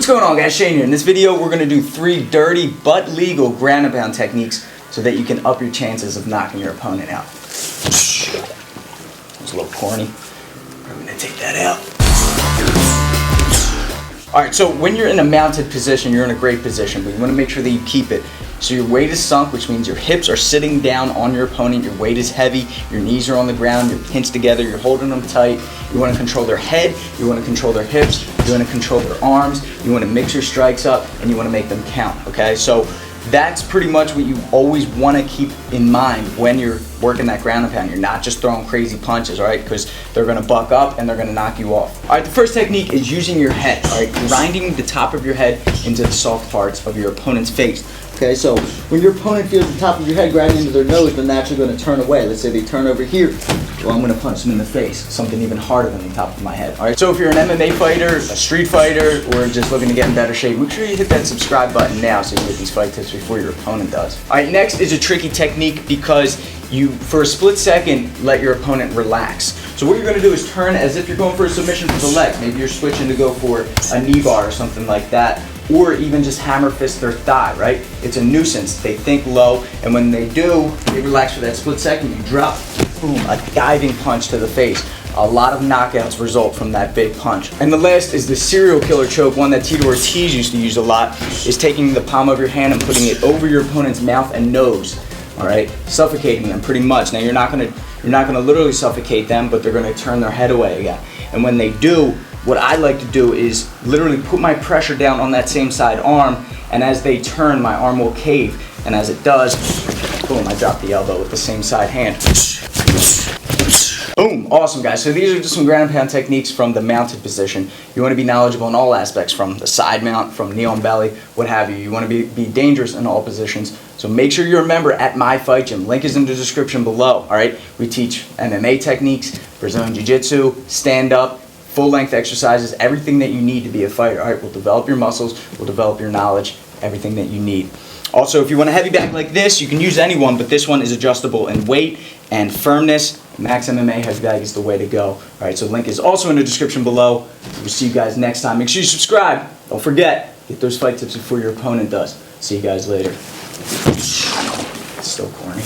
going on, guys? Shane here. In this video, we're going to do 3 dirty but legal ground and pound techniques so that you can up your chances of knocking your opponent out. That was a little corny. I'm going to take that out. Alright, so when you're in a mounted position, you're in a great position, but you want to make sure that you keep it so your weight is sunk, which means your hips are sitting down on your opponent, your weight is heavy, your knees are on the ground, you're pinched together, you're holding them tight. You want to control their head, you want to control their hips, you want to control their arms, you want to mix your strikes up, and you want to make them count, okay? So that's pretty much what you always want to keep in mind when you're working that ground and pound. You're not just throwing crazy punches, all right? Because they're going to buck up and they're going to knock you off. All right, the first technique is using your head, all right? Grinding the top of your head into the soft parts of your opponent's face. Okay, so when your opponent feels the top of your head grinding into their nose, they're naturally going to turn away. Let's say they turn over here. Well, I'm going to punch them in the face, something even harder than the top of my head. All right, so if you're an MMA fighter, a street fighter, or just looking to get in better shape, make sure you hit that subscribe button now so you get these fight tips before your opponent does. All right, next is a tricky technique because you, for a split second, let your opponent relax. So what you're going to do is turn as if you're going for a submission for the legs. Maybe you're switching to go for a knee bar or something like that, or even just hammer fist their thigh, right? It's a nuisance. They think low, and when they do, they relax for that split second, you drop, boom, a diving punch to the face. A lot of knockouts result from that big punch. And the last is the serial killer choke, one that Tito Ortiz used to use a lot, is taking the palm of your hand and putting it over your opponent's mouth and nose, all right? Suffocating them pretty much. Now you're not gonna literally suffocate them, but they're gonna turn their head away again. And when they do, what I like to do is literally put my pressure down on that same side arm, and as they turn, my arm will cave. And as it does, boom, I drop the elbow with the same side hand. Boom, awesome guys. So these are just some ground and pound techniques from the mounted position. You want to be knowledgeable in all aspects, from the side mount, from knee on belly, what have you. You want to be dangerous in all positions. So make sure you're a member at my fight gym. Link is in the description below, all right? We teach MMA techniques, Brazilian Jiu-Jitsu, stand-up, full-length exercises, everything that you need to be a fighter. All right, we'll develop your muscles, we'll develop your knowledge, everything that you need. Also, if you want a heavy bag like this, you can use any one, but this one is adjustable in weight and firmness. Max MMA heavy bag is the way to go. All right, so the link is also in the description below. We'll see you guys next time. Make sure you subscribe. Don't forget, get those fight tips before your opponent does. See you guys later. It's still corny.